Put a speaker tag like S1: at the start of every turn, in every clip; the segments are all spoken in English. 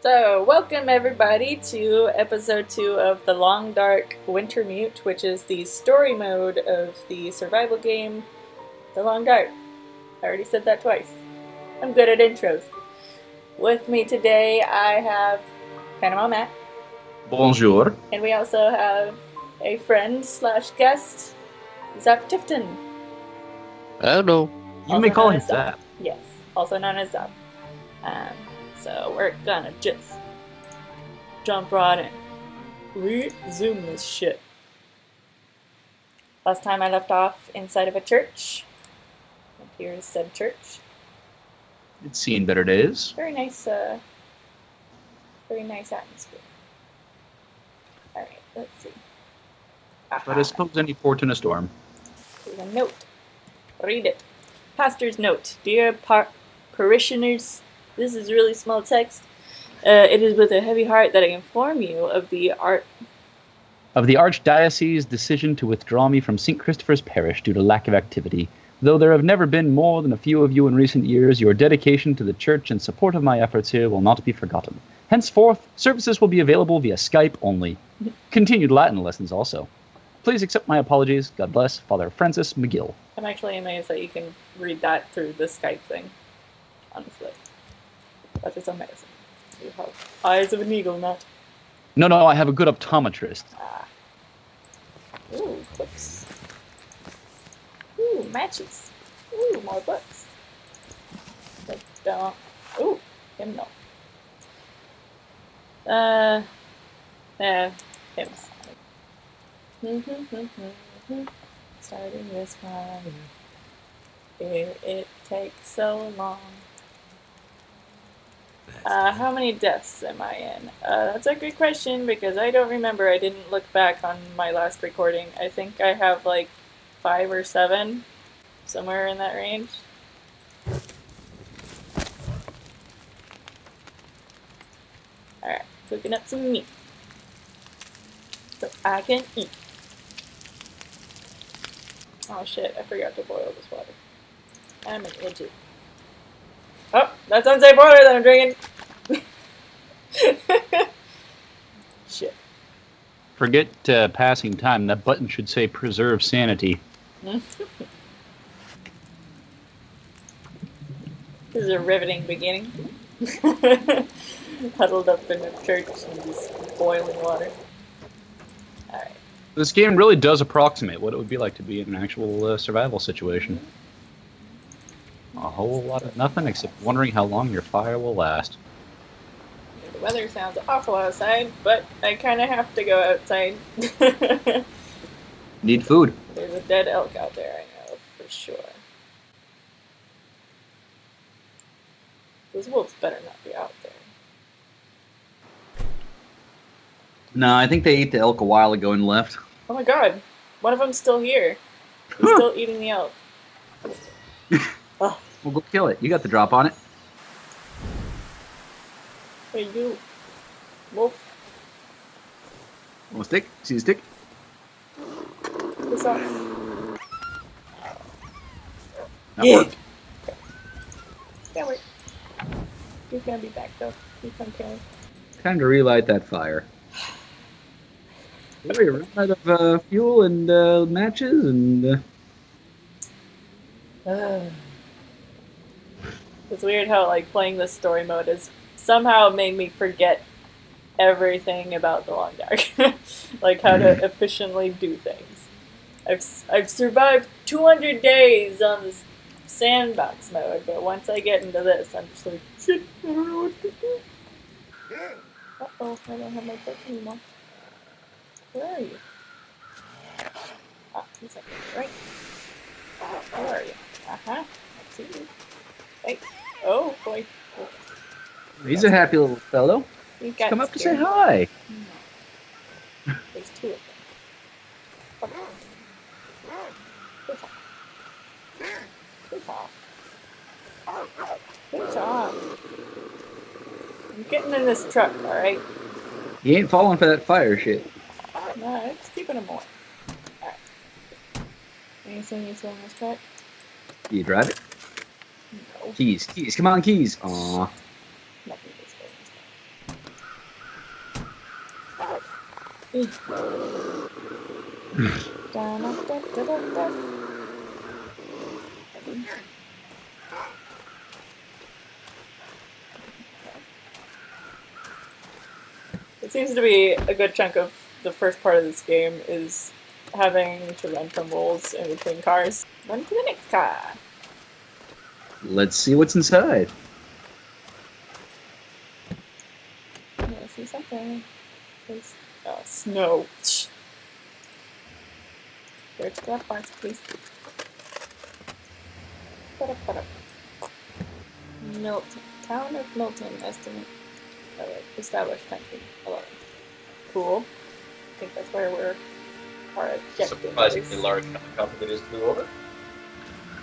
S1: So, welcome everybody to episode 2 of The Long Dark Wintermute, which is the story mode of the survival game The Long Dark. I already said that twice. I'm good at intros. With me today I have PanamaMatt.
S2: Bonjour.
S1: And we also have a friend slash guest, Zap Tifton.
S3: Hello.
S2: You may call him Zap.
S1: Yes, also known as Zap. So we're gonna just jump right in. Resume this shit. Last time I left off inside of a church. And here's said church.
S2: It's seen better days.
S1: Very nice atmosphere. Alright, let's see.
S2: But I suppose any port in a storm.
S1: Here's a note. Read it. Pastor's note. Dear parishioners, this is really small text. It is with a heavy heart that I inform you of the
S2: Archdiocese's decision to withdraw me from St. Christopher's Parish due to lack of activity. Though there have never been more than a few of you in recent years, your dedication to the church and support of my efforts here will not be forgotten. Henceforth, services will be available via Skype only. Continued Latin lessons also. Please accept my apologies. God bless, Father Francis McGill.
S1: I'm actually amazed that you can read that through the Skype thing. Honestly. That is amazing. You have eyes of an eagle, Matt.
S2: No, I have a good optometrist.
S1: Ooh, books. Ooh, matches. Ooh, more books. But don't. Ooh, hymnal. Hymns. Starting this fire. Here it takes so long. How many deaths am I in? That's a good question because I don't remember. I didn't look back on my last recording. I think I have like 5 or 7, somewhere in that range. Alright, cooking up some meat so I can eat. Oh shit, I forgot to boil this water. I'm an idiot. Oh, that's unsafe water that I'm drinking. Shit.
S2: Forget passing time. That button should say preserve sanity.
S1: This is a riveting beginning. Huddled up in a church and just boiling water. Alright.
S2: This game really does approximate what it would be like to be in an actual survival situation. A whole lot of nothing except wondering how long your fire will last.
S1: The weather sounds awful outside, but I kind of have to go outside.
S2: Need food.
S1: There's a dead elk out there, I know, for sure. Those wolves better not be out there.
S2: No, I think they ate the elk a while ago and left.
S1: Oh my god, one of them's still here. He's still eating the elk. Oh.
S2: Well, go kill it. You got the drop on it.
S1: Hey, you. Wolf.
S2: Want a stick? See the stick?
S1: What's up?
S2: That worked.
S1: Can't wait. He's gonna be back though. He's gonna kill him.
S2: Time to relight that fire. We run out of fuel and matches and...
S1: It's weird how like playing this story mode has somehow made me forget everything about the Long Dark. Like how to efficiently do things. I've survived 200 days on this sandbox mode, but once I get into this, I'm just like, shit, I don't know what to do. Uh-oh, I don't have my book anymore. Where are you? Ah, he's up there, right? Where are you? Uh-huh, I see you. Hey. Oh, boy. Okay.
S2: He's a happy little fellow.
S1: He's
S2: Come up to say hi.
S1: No. There's 2 of them. Push off. Push off. I'm getting in this truck, alright?
S2: He ain't falling for that fire shit.
S1: No, it's keeping him warm. Alright. Anything you on this truck?
S2: Do you drive it?
S1: No.
S2: Keys, come on, keys. Aww.
S1: Nothing this way. It seems to be a good chunk of the first part of this game is having to run from rolls in between cars. Run to the next car.
S2: Let's see what's inside.
S1: I see something. There's snow. Where's the parts, please? Milton. Town of Milton, estimate. Established country. 11. Cool. I think that's where our objective
S2: Surprisingly
S1: is.
S2: large enough to complicate is to order.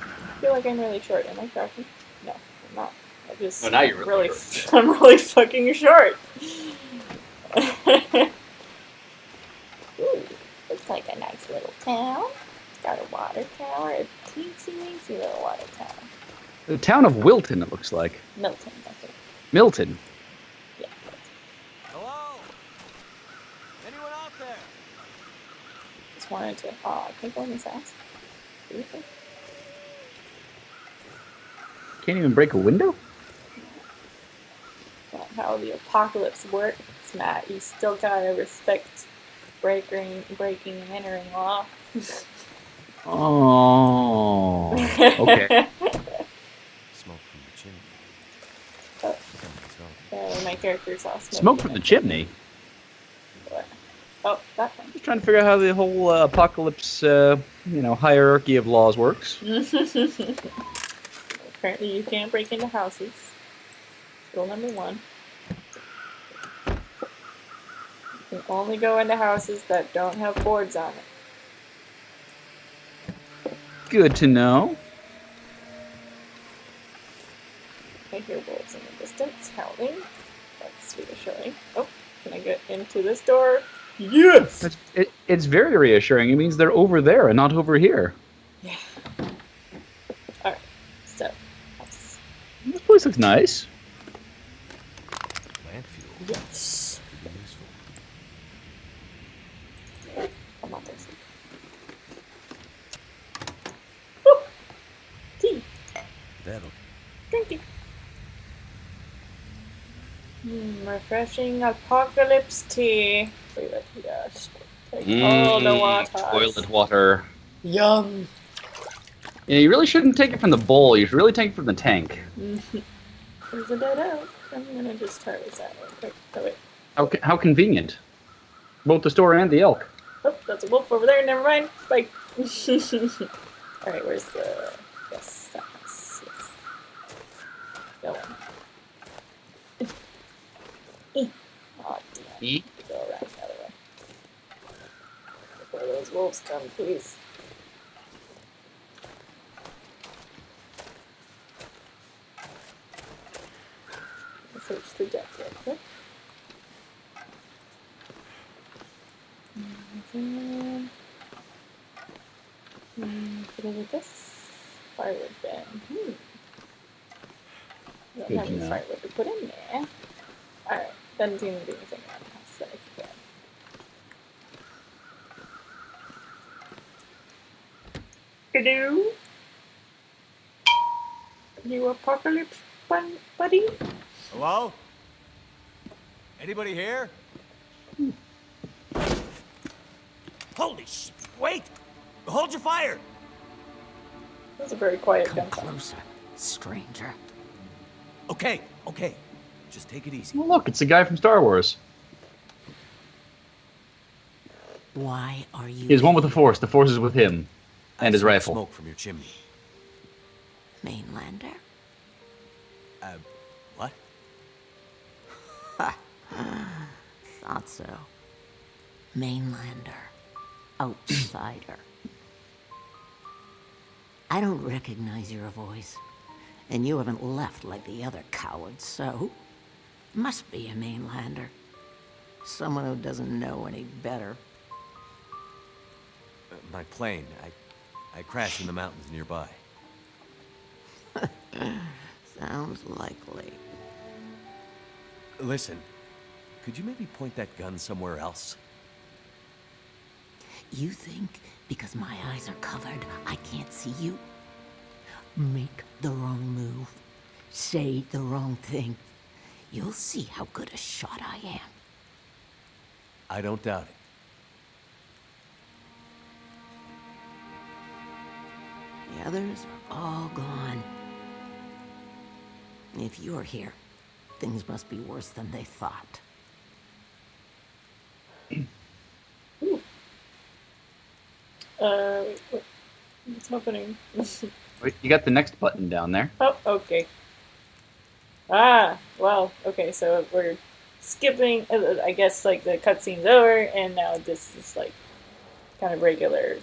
S1: I feel like I'm really short. Am I tracking? No, I'm not. I just.
S2: No, now you're really
S1: short. I'm really fucking short. Ooh, looks like a nice little town. It's got a water tower, a teensy-weensy little water tower.
S2: The town of Wilton, it looks like.
S1: Milton, I think.
S2: Milton.
S1: Yeah.
S4: Hello? Anyone out there?
S1: Just wanted to. Oh, I can't go in this house. Seriously?
S2: Can't even break a window?
S1: Not how the apocalypse works, Matt. You still gotta respect breaking and entering law.
S2: Oh. Okay.
S4: Smoke from the chimney.
S1: Oh. Apparently my character saw smoke.
S2: Smoke from the chimney?
S1: What? Oh, that one.
S2: Just trying to figure out how the whole apocalypse, hierarchy of laws works.
S1: Apparently you can't break into houses. Rule number 1. You can only go into houses that don't have boards on it.
S2: Good to know.
S1: I hear wolves in the distance howling. That's reassuring. Oh, can I get into this door? Yes!
S2: It's very reassuring. It means they're over there and not over here.
S1: Yeah. Alright, so. House.
S2: This place looks nice.
S4: Plant fuel.
S1: Yes.
S4: Could be useful.
S1: I'm not thirsty. Woo! Tea.
S4: That'll.
S1: Drink it. Refreshing apocalypse tea. Yes. Take all the water.
S2: Toilet water.
S1: Yum.
S2: Yeah, you really shouldn't take it from the bowl. You should really take it from the tank.
S1: There's a dead elk. I'm gonna just try this out real quick. Oh wait.
S2: How convenient. Both the store and the elk.
S1: Oh, that's a wolf over there. Never mind. Bye. Alright, where's the... Yes, that house. Yes. That one. Oh, damn.
S2: E?
S1: Go around the other way. Before those wolves come, please. Let's search the deck real quick. Put it with this. Firewood bin. I don't
S2: Good
S1: have
S2: to
S1: any
S2: know.
S1: firewood to put in there. Alright, doesn't seem to do anything around the house that I can get. Hello? You apocalypse buddy?
S4: Hello? Anybody here? Holy sh! Wait! Hold your fire!
S1: That was a very quiet
S5: Come
S1: gunfire.
S5: closer, stranger.
S4: Okay. Just take it easy.
S2: Well, look, it's the guy from Star Wars.
S5: Why are you
S2: He's one with the Force. The Force is with him. And his
S4: I smell
S2: rifle.
S4: Smoke from your chimney.
S5: Mainlander?
S4: What?
S5: Thought so. Mainlander. Outsider. I don't recognize your voice. And you haven't left like the other cowards, so... Must be a mainlander. Someone who doesn't know any better.
S4: My plane. I crashed in the mountains nearby.
S5: Sounds likely.
S4: Listen, could you maybe point that gun somewhere else?
S5: You think because my eyes are covered, I can't see you? Make the wrong move. Say the wrong thing. You'll see how good a shot I am.
S4: I don't doubt it.
S5: The others are all gone. If you're here, things must be worse than they thought.
S1: What's happening?
S2: Wait, you got the next button down there.
S1: Oh, okay. Ah, well, okay, so we're skipping, I guess, like, the cutscene's over, and now this is, like, kind of regular.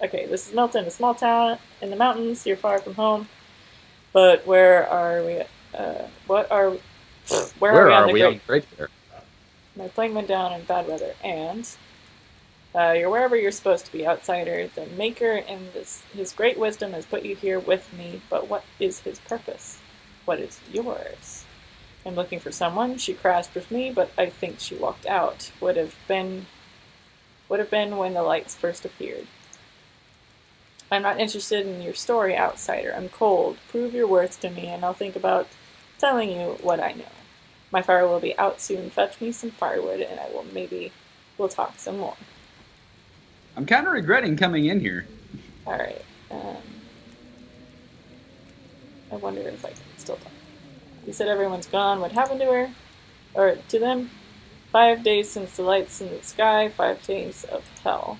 S1: Okay, this is Milton, a small town in the mountains. You're far from home. But where are we? Where are we on the Great
S2: Bear?
S1: My plane went down in bad weather, and you're wherever you're supposed to be, outsider. The Maker in his great wisdom has put you here with me, but what is his purpose? What is yours? I'm looking for someone. She crashed with me, but I think she walked out. Would have been when the lights first appeared. I'm not interested in your story, outsider. I'm cold. Prove your worth to me, and I'll think about telling you what I know. My fire will be out soon. Fetch me some firewood, and we'll talk some more.
S2: I'm kind of regretting coming in here.
S1: All right. I wonder if I can still talk. You said everyone's gone. What happened to her? Or to them? 5 days since the lights in the sky. 5 days of hell.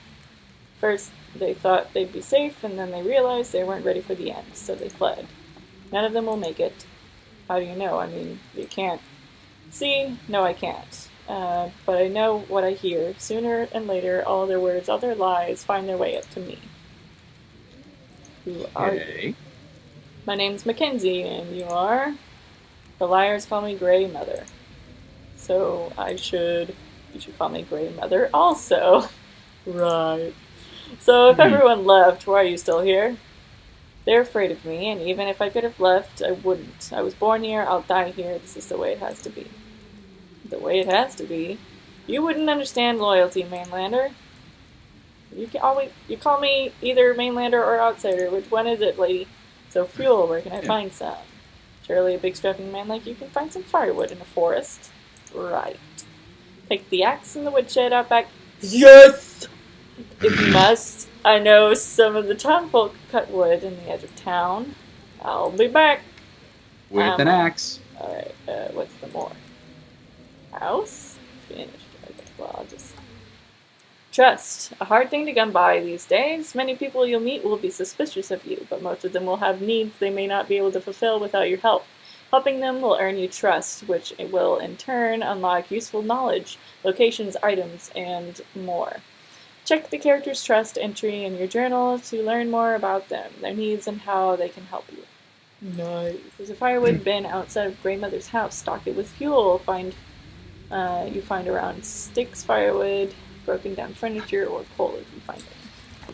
S1: First, they thought they'd be safe, and then they realized they weren't ready for the end, so they fled. None of them will make it. How do you know? I mean, you can't. See? No, I can't. But I know what I hear. Sooner and later, all their words, all their lies, find their way up to me. Who are you? My name's Mackenzie, and you are? The liars call me Grey Mother. So you should call me Grey Mother also. Right. So if everyone left, why are you still here? They're afraid of me, and even if I could have left, I wouldn't. I was born here, I'll die here, this is the way it has to be. The way it has to be? You wouldn't understand loyalty, mainlander. You call me either mainlander or outsider. Which one is it, lady? So fuel, where can I find some? Surely a big strapping man like you can find some firewood in a forest. Right. Take the axe and the woodshed out back. Yes! If you must. I know some of the townfolk cut wood in the edge of town. I'll be back.
S2: With an axe.
S1: Alright, what's the more? House? Finished. Okay, well, I'll just... Trust. A hard thing to come by these days. Many people you'll meet will be suspicious of you, but most of them will have needs they may not be able to fulfill without your help. Helping them will earn you trust, which will in turn unlock useful knowledge, locations, items, and more. Check the character's trust entry in your journal to learn more about them, their needs, and how they can help you. Nice. There's a firewood bin outside of Grey Mother's house. Stock it with fuel. You find around sticks, firewood, broken down furniture, or coal if you find it.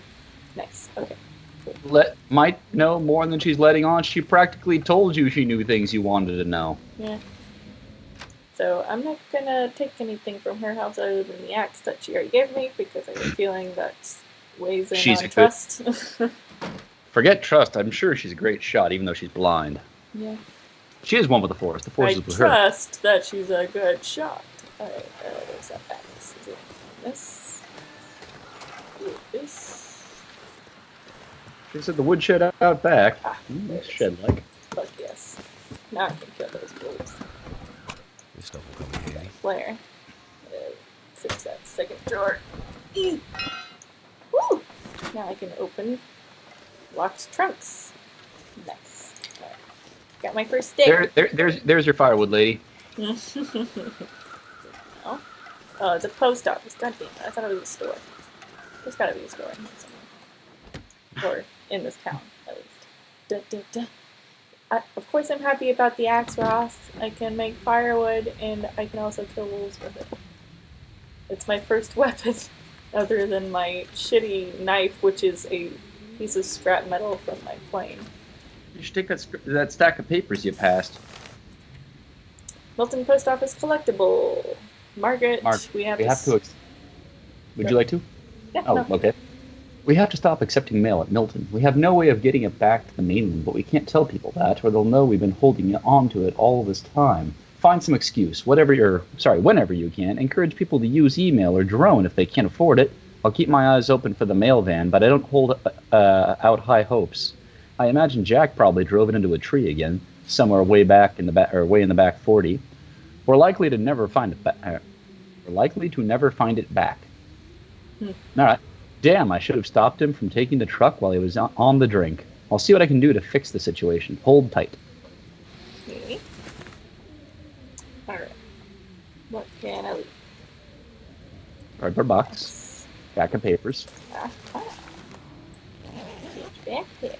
S1: Nice. Okay. Cool.
S2: Might know more than she's letting on. She practically told you she knew things you wanted to know.
S1: Yeah. So I'm not gonna take anything from her house other than the axe that she already gave me, because I have a feeling that weighs in on trust.
S2: Forget trust. I'm sure she's a great shot, even though she's blind.
S1: Yeah.
S2: She is one with the force. The force is with her.
S1: I trust that she's a good shot. Alright, there's that axe. Is it this? This?
S2: She said the woodshed out back. Shed-like.
S1: Fuck yes. Now I can kill those wolves.
S4: This stuff will come in handy.
S1: Flare. Fix that second drawer. Woo! Now I can open locked trunks. Nice. Right. Got my first steak.
S2: There's your firewood, lady.
S1: Oh, it's a post office. God damn it. I thought it was a store. There's gotta be a store in here somewhere. Or in this town, at least. Of course I'm happy about the axe, Ross. I can make firewood, and I can also kill wolves with it. It's my first weapon, other than my shitty knife, which is a piece of scrap metal from my plane.
S2: You should take that stack of papers you passed.
S1: Milton Post Office collectible. Margaret, we have to...
S2: Would you like to?
S1: Yeah,
S2: Oh,
S1: no.
S2: okay. We have to stop accepting mail at Milton. We have no way of getting it back to the mainland, but we can't tell people that, or they'll know we've been holding on to it all this time. Find some excuse, whenever you can. Encourage people to use email or drone if they can't afford it. I'll keep my eyes open for the mail van, but I don't hold out high hopes. I imagine Jack probably drove it into a tree again, somewhere way back in the back, or way in the back 40. We're likely to never find it back. We're likely to never find it back. All right. Damn, I should have stopped him from taking the truck while he was on the drink. I'll see what I can do to fix the situation. Hold tight.
S1: Okay. Alright. What can I leave?
S2: Cardboard box. Stack of papers.
S1: Aha. Backpack.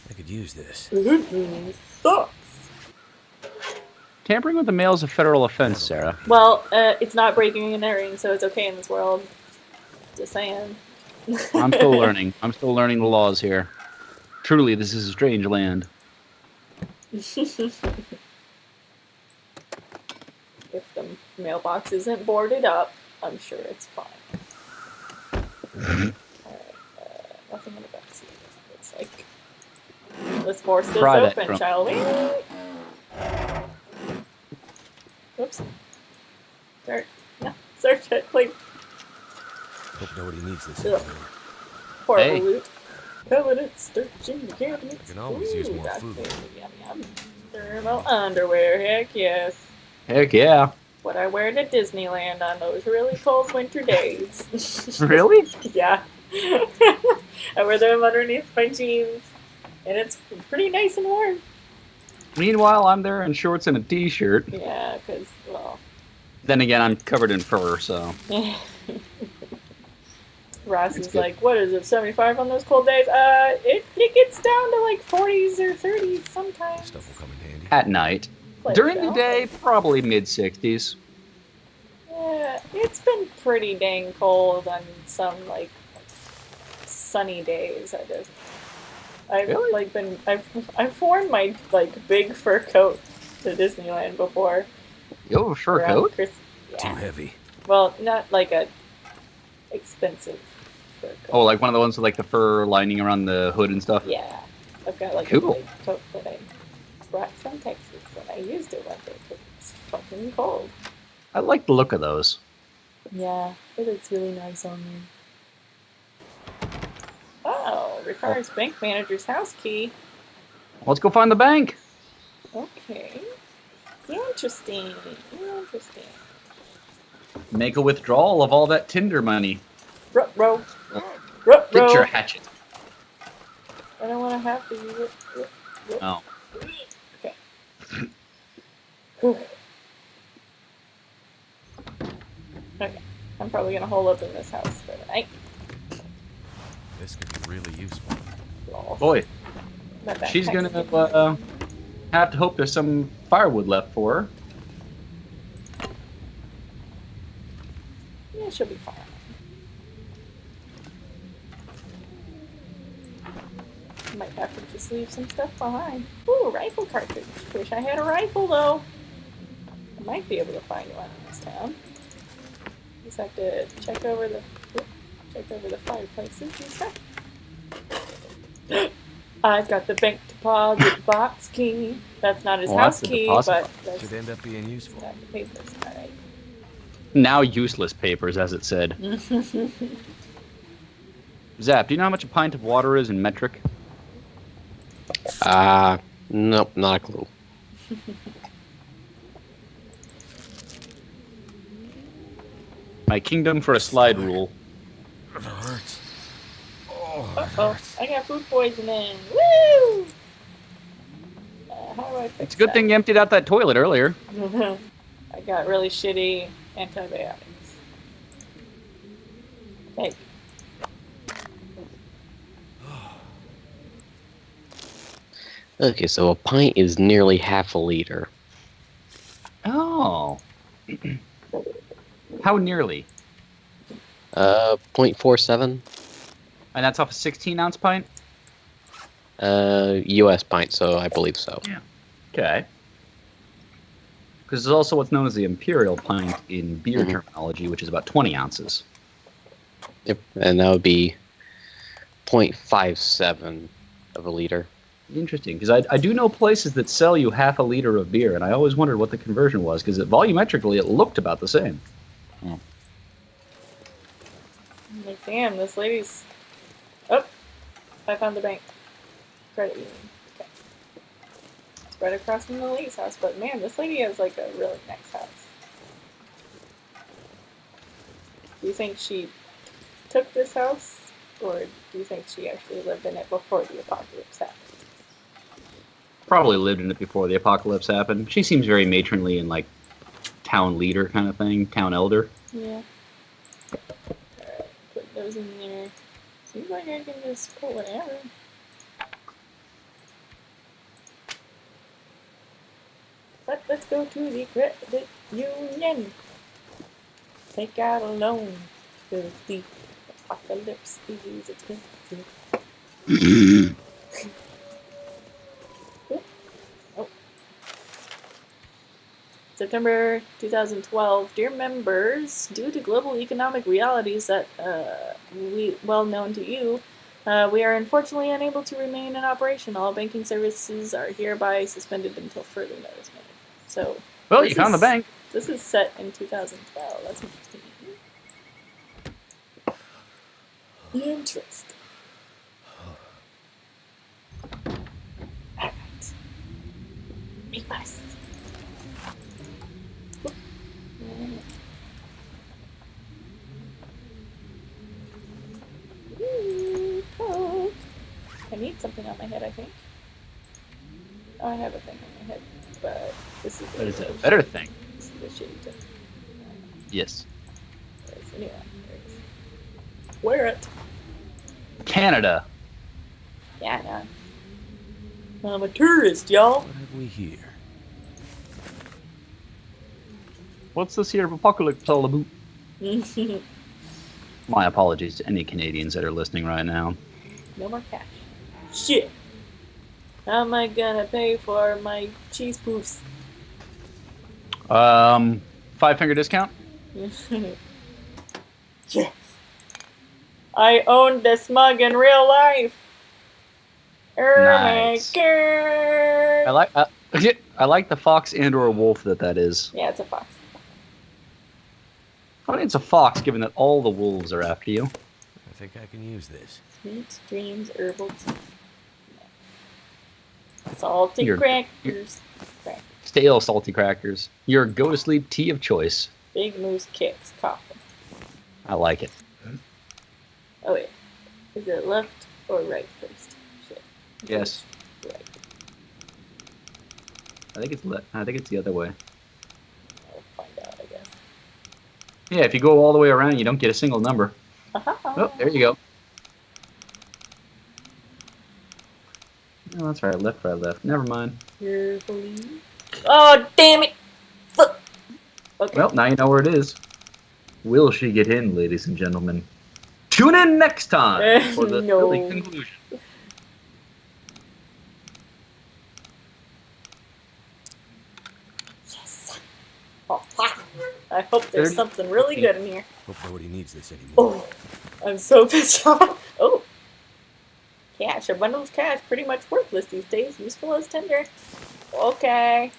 S4: I could use this.
S1: Sucks.
S2: Tampering with the mail is a federal offense, Sarah.
S1: Well, it's not breaking and entering, so it's okay in this world. Just saying.
S2: I'm still learning. I'm still learning the laws here. Truly, this is a strange land.
S1: If the mailbox isn't boarded up, I'm sure it's fine. Alright, nothing in the backseat. Looks like. Let's force this
S2: Try that,
S1: open,
S2: Trump.
S1: shall we? Whoops. Start. No, search it, please.
S4: Hope nobody needs this.
S1: Ugh. Horrible
S2: Hey.
S1: loot. Covenants, searching the cabinets.
S4: You can always use more
S1: that's
S4: food.
S1: good. Yum, yum. Thermal underwear, heck yes.
S2: Heck yeah.
S1: What I wear to Disneyland on those really cold winter days.
S2: Really?
S1: Yeah. I wear them underneath my jeans. And it's pretty nice and warm.
S2: Meanwhile, I'm there in shorts and a t-shirt.
S1: Yeah, because, well.
S2: Then again, I'm covered in fur, so...
S1: Ross
S2: It's
S1: is
S2: good.
S1: like, what is it, 75 on those cold days? It gets down to like 40s or 30s sometimes.
S4: Stuff will come in handy.
S2: At night.
S1: Like,
S2: During the
S1: you know?
S2: day, probably mid-60s.
S1: Yeah, it's been pretty dang cold on some like sunny days. I've
S2: Really?
S1: like been I've worn my like big fur coat to Disneyland before.
S2: You have a fur
S1: around
S2: coat?
S4: Too
S1: Yeah.
S4: heavy.
S1: Well, not like a expensive fur coat.
S2: Oh, like one of the ones with like the fur lining around the hood and stuff?
S1: Yeah, I've got like
S2: Cool.
S1: a big coat that I brought from Texas that I used it one day because it's fucking cold.
S2: I like the look of those.
S1: Yeah, it looks really nice on me. Oh, requires bank manager's house key.
S2: Let's go find the bank.
S1: Okay. Interesting. Interesting.
S2: Make a withdrawal of all that Tinder money.
S1: Ruh-roh.
S2: Get your
S1: Ruh-roh.
S2: hatchet.
S1: I don't want to have to use it.
S2: Oh.
S1: Okay. Whew. Okay. I'm probably going to hole up in this house for the night.
S4: This could be really useful.
S1: Lol.
S2: Boy,
S1: My
S2: she's
S1: backpack's
S2: gonna have to hope there's some firewood left for her.
S1: Yeah, she'll be fine. Might have to just leave some stuff behind. Ooh, rifle cartridge. Wish I had a rifle though. I might be able to find one in this town. Just have to check over the fireplaces and stuff. I've got the bank deposit box key. That's not his
S2: Oh,
S1: house
S2: that's the
S1: key,
S2: deposit
S1: but
S2: box.
S1: that's
S4: Should end up being useful.
S1: got the papers. All right.
S2: Now useless papers, as it said. Zap, do you know how much a pint of water is in metric?
S3: Nope, not a clue.
S2: My kingdom for a slide rule.
S4: It hurts. Oh, it
S1: Uh-oh,
S4: hurts.
S1: I got food poisoning. Woo! How do I fix
S2: It's a good
S1: that?
S2: thing you emptied out that toilet earlier.
S1: I got really shitty antibiotics. Hey,
S3: Okay, so a pint is nearly half a liter.
S2: Oh. How nearly?
S3: 0.47.
S2: And that's off a 16-ounce pint?
S3: U.S. pint, so I believe so.
S2: Okay. Because there's also what's known as the imperial pint in beer terminology, which is about 20 ounces.
S3: Yep, and that would be 0.57 of a liter.
S2: Interesting, because I do know places that sell you half a liter of beer, and I always wondered what the conversion was, because volumetrically it looked about the same.
S1: I'm like, damn, this lady's... Oh, I found the bank. Credit union. Okay. It's right across from the lady's house, but man, this lady has like a really nice house. Do you think she took this house, or do you think she actually lived in it before the apocalypse happened?
S2: Probably lived in it before the apocalypse happened. She seems very matronly and like town leader kind of thing, town elder.
S1: Yeah. Alright, put those in there. Seems like I can just put whatever. But let's go to the credit union. Take out a loan, because the apocalypse is expensive. Oh. September 2012. Dear members, due to global economic realities that well known to you, we are unfortunately unable to remain in operation. All banking services are hereby suspended until further notice. So,
S2: Well, you found the bank.
S1: This is set in 2012. That's interesting. Interesting. Alright. Make us. Ooh, Coke. I need something on my head, I think. Oh, I have a thing on my head, but this is
S2: But is it a better thing?
S1: This is the shitty thing.
S2: Yes.
S1: Anyway, there it is. Wear it.
S2: Canada.
S1: Yeah, no. I'm a tourist, y'all.
S4: What have we here?
S2: What's this here apocalypse all about? My apologies to any Canadians that are listening right now.
S1: No more cash. Shit. How am I gonna pay for my cheese poofs?
S2: 5-finger discount?
S1: Yes. I owned this mug in real life.
S2: Nice.
S1: My God.
S2: I like the fox and or wolf that is.
S1: Yeah, it's a fox.
S2: Funny it's a fox, given that all the wolves are after you.
S4: I think I can use this.
S1: Sweet dreams, herbal tea. Salty
S2: You're-
S1: crackers. Crackers.
S2: Stale salty crackers. Your go-to-sleep tea of choice.
S1: Big Moose Kicks coffee.
S2: I like it.
S1: Oh wait, is it left or right first? Shit.
S2: Yes.
S1: Right.
S2: I think it's the other way.
S1: I'll find out, I guess.
S2: Yeah, if you go all the way around, you don't get a single number. Oh, there you go. Oh, that's right. Left. Never mind.
S1: Carefully. Oh, damn it! Fuck. Okay.
S2: Well, now you know where it is. Will she get in, ladies and gentlemen? Tune in next time for the
S1: No.
S2: silly conclusion.
S1: Yes. Oh, fuck. I hope there's
S2: 30.
S1: something really good in here.
S4: Hope nobody needs this anymore.
S1: Oh, I'm so pissed off. Oh. Cash. A bundle of cash pretty much worthless these days. Useful as tinder. Okay.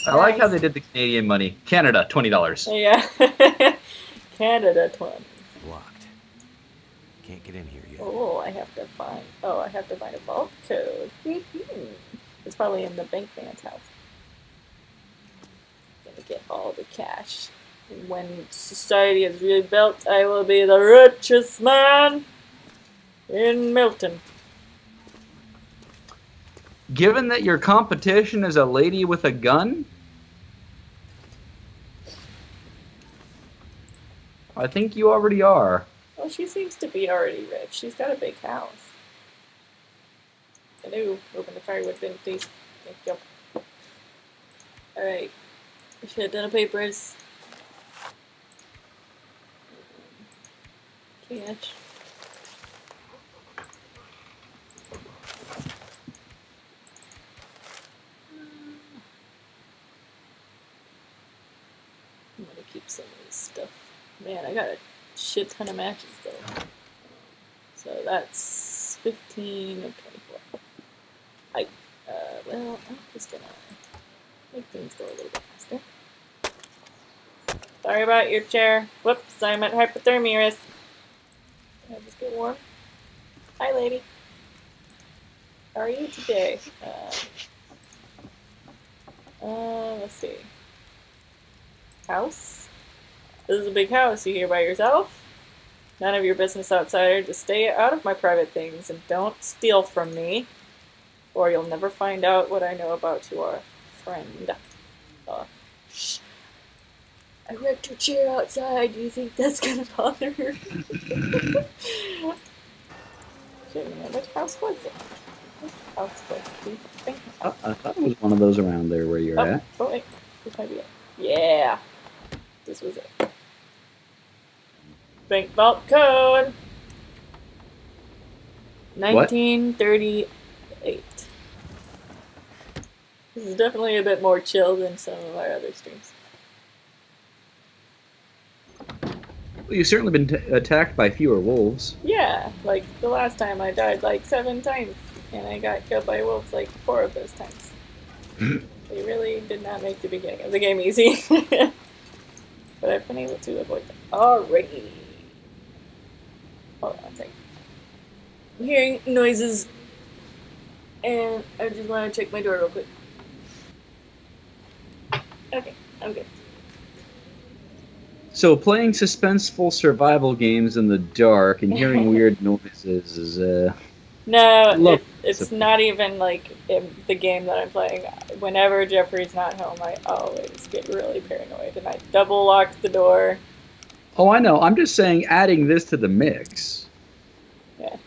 S2: I like how they did the Canadian money. Canada, $20.
S1: Yeah. Canada 20.
S4: Locked. Can't get in here yet.
S1: Oh, I have to find a vault code. It's probably in the bank man's house. Gonna get all the cash. And when society is rebuilt, I will be the richest man in Milton.
S2: Given that your competition is a lady with a gun, I think you already are.
S1: Well, she seems to be already rich. She's got a big house. I do. Open the firewood bin, please. Thank you. Alright. I should have done the papers. Cash. I'm gonna keep some of this stuff. Man, I gotta shit ton of matches though. So that's 15 of 24. Well, I'm just gonna make things go a little bit faster. Sorry about your chair. Whoops, I'm at hypothermia risk. Can I just get warm? Hi, lady. How are you today? Let's see. House? This is a big house. You here by yourself? None of your business, outsider. Just stay out of my private things and don't steal from me, or you'll never find out what I know about your friend. Shh. I wrecked your chair outside. Do you think that's gonna bother her? Which house was it? Which house was it?
S2: I thought it was one of those around there where you're at.
S1: Oh wait, this might be it. Yeah, this was it. Bank vault code. 1938. This is definitely a bit more chill than some of our other streams.
S2: Well, you've certainly been attacked by fewer wolves.
S1: Yeah, like the last time I died like 7 times, and I got killed by wolves like 4 of those times. They really did not make the beginning of the game easy. But I've been able to avoid them. Alrighty. Hold on a second. I'm hearing noises, and I just want to check my door real quick. Okay, I'm good.
S2: So playing suspenseful survival games in the dark and hearing weird noises is
S1: No, it's not even like the game that I'm playing. Whenever Jeffrey's not home, I always get really paranoid, and I double lock the door.
S2: Oh, I know. I'm just saying adding this to the mix.
S1: Yeah.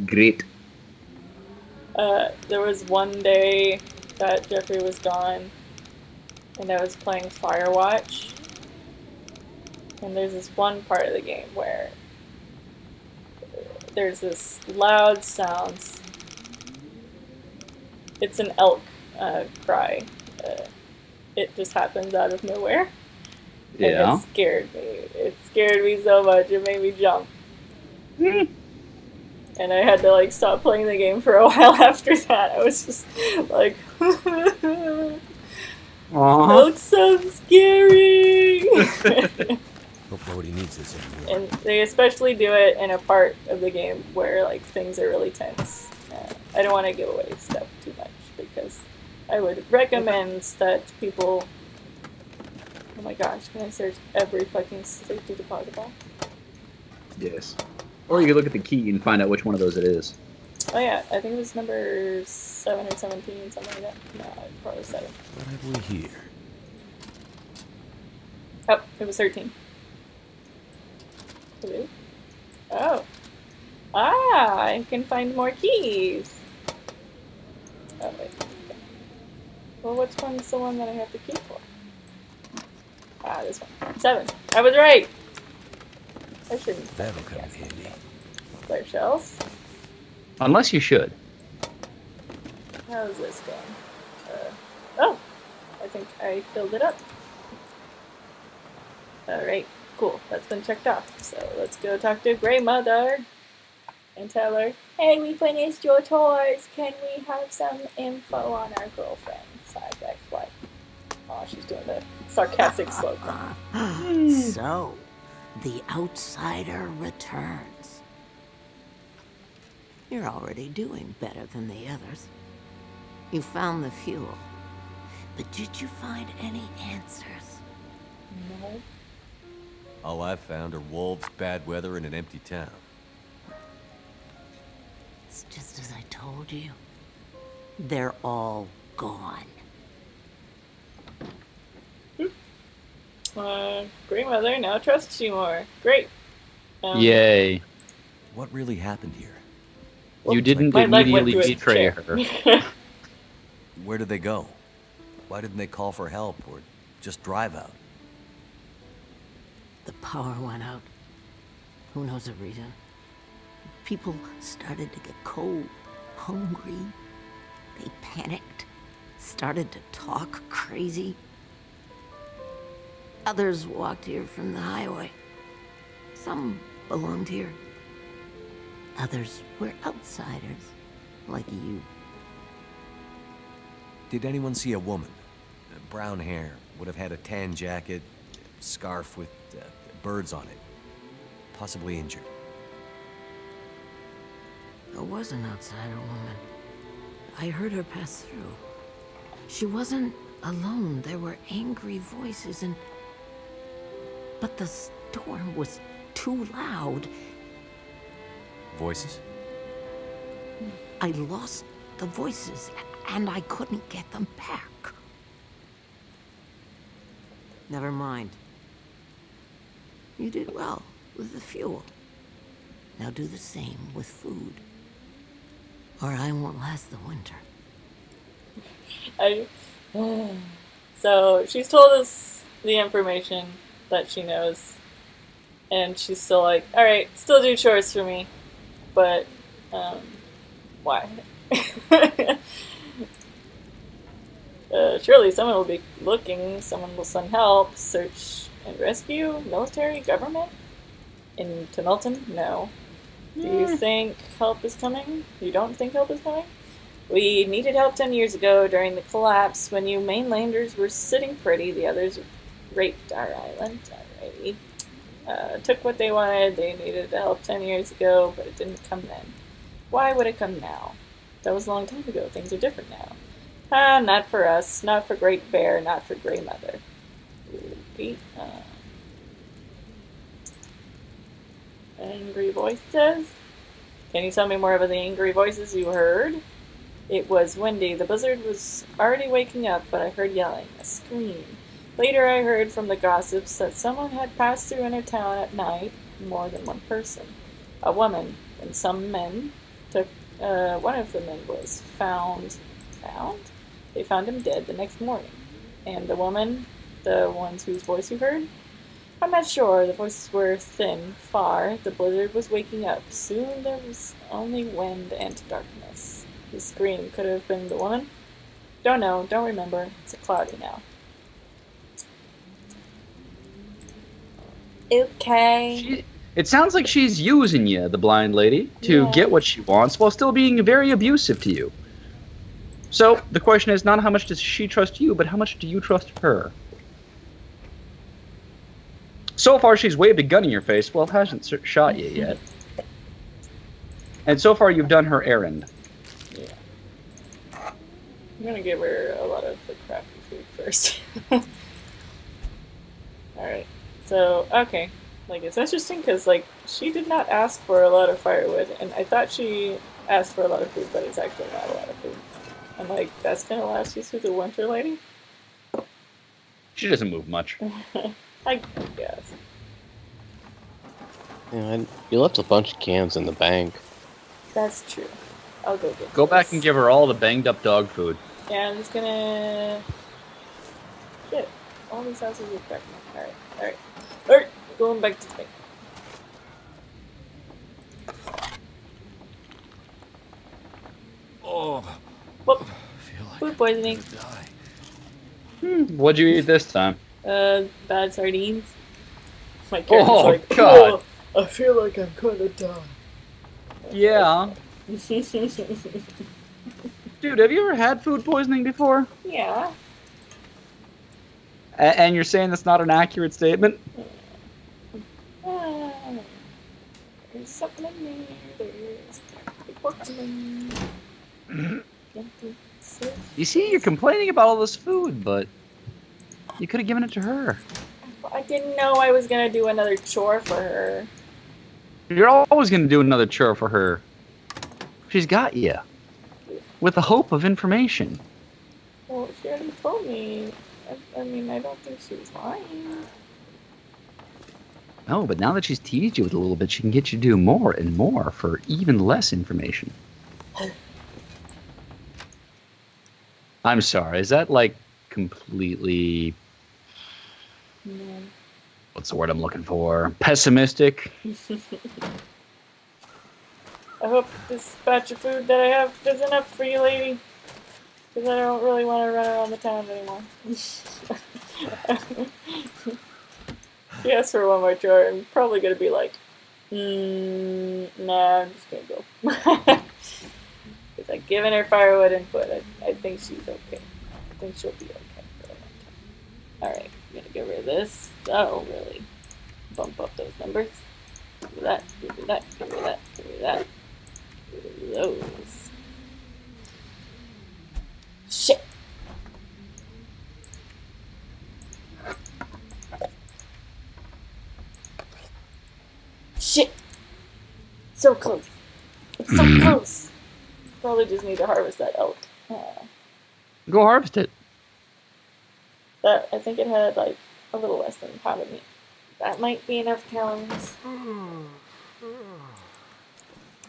S2: Great.
S1: There was one day that Jeffrey was gone, and I was playing Firewatch. And there's this one part of the game where there's this loud sounds. It's an elk cry. It just happens out of nowhere.
S2: Yeah.
S1: And it scared me. It scared me so much. It made me jump. And I had to like stop playing the game for a while after that. I was just like, elk sounds scary.
S4: Hope nobody needs this anymore.
S1: And they especially do it in a part of the game where like things are really tense. I don't want to give away stuff too much because I would recommend that people. Oh my gosh! Can I search every fucking safety deposit box?
S2: Yes. Or you could look at the key and find out which one of those it is.
S1: Oh yeah, I think it was number 7 or 17, something like that. No, probably 7.
S4: What have we here?
S1: Oh, it was 13. Hello? Oh. Ah, I can find more keys. Oh, wait. Okay. Well, which one's the one that I have the key for? Ah, this one. 7. I was right! I shouldn't.
S4: That'll come in handy.
S1: Clear shells.
S2: Unless you should.
S1: How's this going? Oh! I think I filled it up. Alright, cool. That's been checked off. So let's go talk to Grey Mother and tell her, hey, we finished your chores. Can we have some info on our girlfriend? Side back what? Oh, she's doing the sarcastic slow clap.
S5: So, the outsider returns. You're already doing better than the others. You found the fuel. But did you find any answers?
S1: No.
S4: All I've found are wolves, bad weather, and an empty town.
S5: It's just as I told you. They're all gone.
S1: Grey Mother now trusts you more. Great.
S2: Yay.
S4: What really happened here?
S2: You didn't
S1: My leg went
S2: immediately
S1: through a
S2: betray
S1: chair.
S2: her.
S4: Where did they go? Why didn't they call for help or just drive out?
S5: The power went out. Who knows the reason? People started to get cold, hungry. They panicked, started to talk crazy. Others walked here from the highway. Some belonged here. Others were outsiders, like you.
S4: Did anyone see a woman? Brown hair, would have had a tan jacket, scarf with birds on it. Possibly injured.
S5: There was an outsider woman. I heard her pass through. She wasn't alone. There were angry voices and... But the storm was too loud.
S4: Voices?
S5: I lost the voices, and I couldn't get them back. Never mind. You did well with the fuel. Now do the same with food. Or I won't last the winter.
S1: So she's told us the information that she knows, and she's still like, alright, still do chores for me, but, why? Surely someone will be looking, someone will send help, search and rescue, military, government? Into Milton? No. Do you think help is coming? You don't think help is coming? We needed help 10 years ago during the collapse when you mainlanders were sitting pretty, the others raped our island. Alrighty. Took what they wanted, they needed help 10 years ago, but it didn't come then. Why would it come now? That was a long time ago, things are different now. Not for us, not for Great Bear, not for Grey Mother. Repeat. Angry voices? Can you tell me more about the angry voices you heard? It was windy. The blizzard was already waking up, but I heard yelling, a scream. Later I heard from the gossips that someone had passed through in a town at night, more than one person. A woman and some men took, one of the men was found? They found him dead the next morning. And the woman, the ones whose voice you heard? I'm not sure. The voices were thin, far. The blizzard was waking up. Soon there was only wind and darkness. The scream could have been the woman? Don't know. Don't remember. It's cloudy now. Okay.
S2: It sounds like she's using you, the blind lady, to get what she wants while still being very abusive to you. So, the question is not how much does she trust you, but how much do you trust her? So far, she's waved a gun in your face, well, hasn't shot you yet. And so far, you've done her errand.
S1: Yeah. I'm gonna give her a lot of the crappy food first. Alright. So, okay. Like, it's interesting because, like, she did not ask for a lot of firewood, and I thought she asked for a lot of food, but it's actually not a lot of food. I'm like, that's gonna last you through the winter, lady?
S2: She doesn't move much.
S1: I guess.
S3: Yeah, you left a bunch of cans in the bank.
S1: That's true. I'll go get
S2: Go
S1: those.
S2: back and give her all the banged up dog food.
S1: Yeah, I'm just gonna... Shit. All these houses are pregnant. Alright. Alright, going back to the bank.
S4: Oh,
S1: Whoop.
S4: I feel like
S1: Food poisoning.
S4: I'm gonna die.
S2: What'd you eat this time?
S1: Bad sardines. My character's
S2: Oh,
S1: like,
S2: God.
S1: oh, I feel like I'm gonna die.
S2: Yeah. Dude, have you ever had food poisoning before?
S1: Yeah.
S2: And you're saying that's not an accurate statement?
S1: There's something in there. There's pork in there.
S2: You see, you're complaining about all this food, but you could have given it to her.
S1: I didn't know I was gonna do another chore for her.
S2: You're always going to do another chore for her. She's got you. With the hope of information.
S1: Well, she already told me. I mean, I don't think she was lying.
S2: No, but now that she's teased you with a little bit, she can get you to do more and more for even less information. I'm sorry, is that like completely...
S1: No.
S2: What's the word I'm looking for? Pessimistic?
S1: I hope this batch of food that I have is enough for you, lady. Because I don't really want to run around the town anymore. She asks for one more chore, I'm probably gonna be like, nah, I'm just gonna go. Because I've given her firewood and food. I think she's okay. I think she'll be okay for a long time. Alright, I'm gonna get rid of this. That'll really bump up those numbers. Get rid of that, get rid of that, get rid of that, get rid of that. Get rid of those. Shit! Shit! So close. It's so close. Probably just need to harvest that elk.
S2: Go harvest it.
S1: That, I think it had like a little less than a pound of meat. That might be enough calories.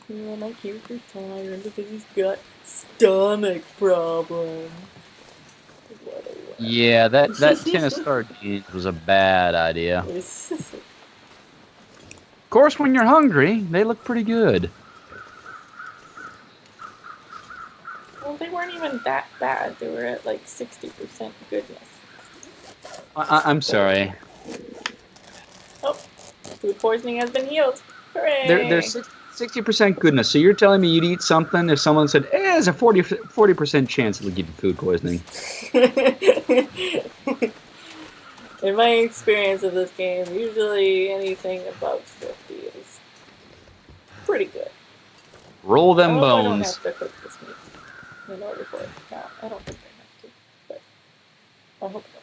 S1: Yeah, my character's tired because he's got stomach problems.
S2: Yeah, that tin of sardines was a bad idea. Of course, when you're hungry, they look pretty good.
S1: Well, they weren't even that bad. They were at like 60% goodness.
S2: I'm sorry.
S1: Oh, food poisoning has been healed. Hooray!
S2: There's 60% goodness. So you're telling me you'd eat something if someone said, there's a 40% chance it'll give you food poisoning.
S1: In my experience of this game, usually anything above 50 is pretty good.
S2: Roll them
S1: I
S2: bones.
S1: I don't have to cook this meat in order for it to count. I don't think I have to, but I hope so.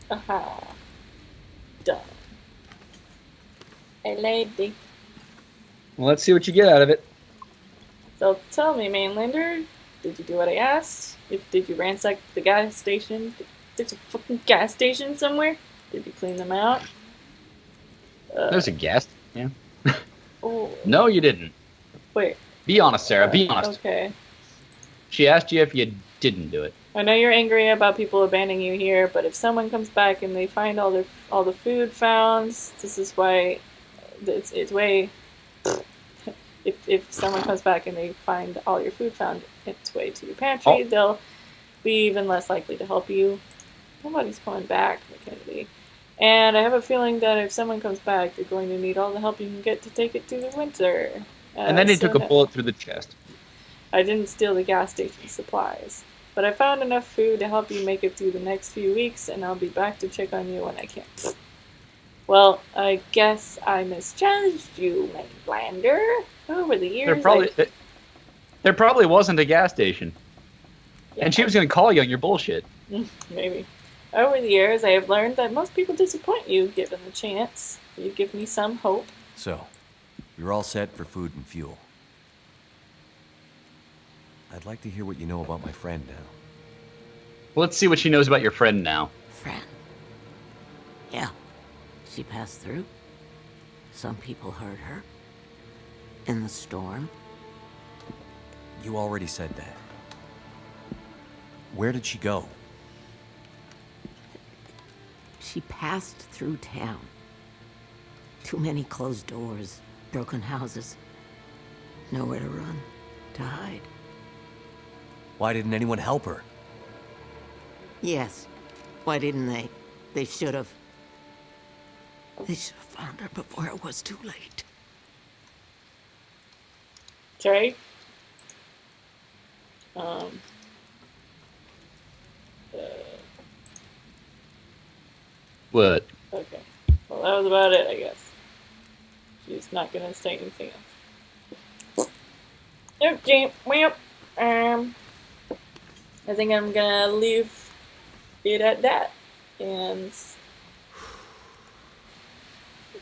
S1: Aha. Done. Hey, lady.
S2: Well, let's see what you get out of it.
S1: So tell me, mainlander, did you do what I asked? Did you ransack the gas station? There's a fucking gas station somewhere? Did you clean them out?
S2: There's a guest. Yeah.
S1: Oh.
S2: No, you didn't.
S1: Wait.
S2: Be honest, Sarah. Be honest.
S1: Okay.
S2: She asked you if you didn't do it.
S1: I know you're angry about people abandoning you here, but if someone comes back and they find all the food found, this is why it's way. If someone comes back and they find all your food found its way to your pantry, they'll be even less likely to help you. Nobody's coming back, Kennedy. And I have a feeling that if someone comes back, you're going to need all the help you can get to take it through the winter.
S2: And then he took a bullet through the chest.
S1: I didn't steal the gas station supplies, but I found enough food to help you make it through the next few weeks, and I'll be back to check on you when I can. Well, I guess I misjudged you, Blander. Over the years,
S2: there probably wasn't a gas station.
S1: Yeah,
S2: and she was going to call you on your bullshit.
S1: Maybe. Over the years, I have learned that most people disappoint you given the chance. You give me some hope.
S4: So, you're all set for food and fuel. I'd like to hear what you know about my friend now.
S2: Well, let's see what she knows about your friend now.
S5: Friend? Yeah. She passed through. Some people heard her. In the storm.
S4: You already said that. Where did she go?
S5: She passed through town. Too many closed doors, broken houses. Nowhere to run, to hide.
S4: Why didn't anyone help her?
S5: Yes. Why didn't they? They should have. They should have found her before it was too late.
S1: Okay.
S2: What?
S1: Okay. Well, that was about it, I guess. She's not gonna say anything else. Okay, well, I think I'm gonna leave it at that, and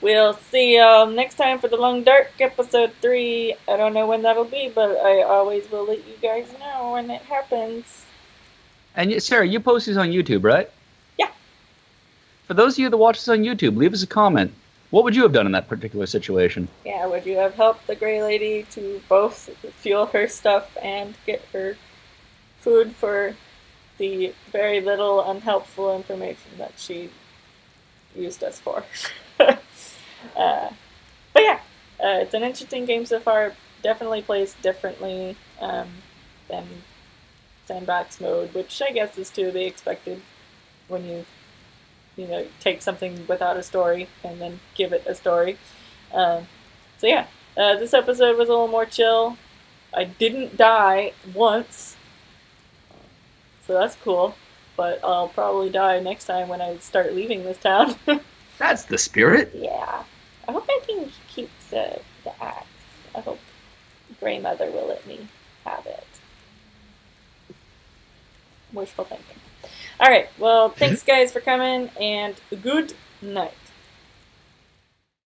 S1: we'll see y'all next time for the Long Dark episode 3. I don't know when that'll be, but I always will let you guys know when it happens.
S2: And Sarah, you post these on YouTube, right?
S1: Yeah.
S2: For those of you that watch this on YouTube, leave us a comment. What would you have done in that particular situation?
S1: Yeah, would you have helped the Grey Lady to both fuel her stuff and get her food for the very little unhelpful information that she used us for? It's an interesting game so far. Definitely plays differently than sandbox mode, which I guess is to be expected when you take something without a story and then give it a story. So yeah, this episode was a little more chill. I didn't die once, so that's cool. But I'll probably die next time when I start leaving this town.
S2: That's the spirit.
S1: Yeah. I hope I can keep the axe. I hope Grey Mother will let me have it. Wishful thinking. Alright, well, thanks guys for coming, and good night.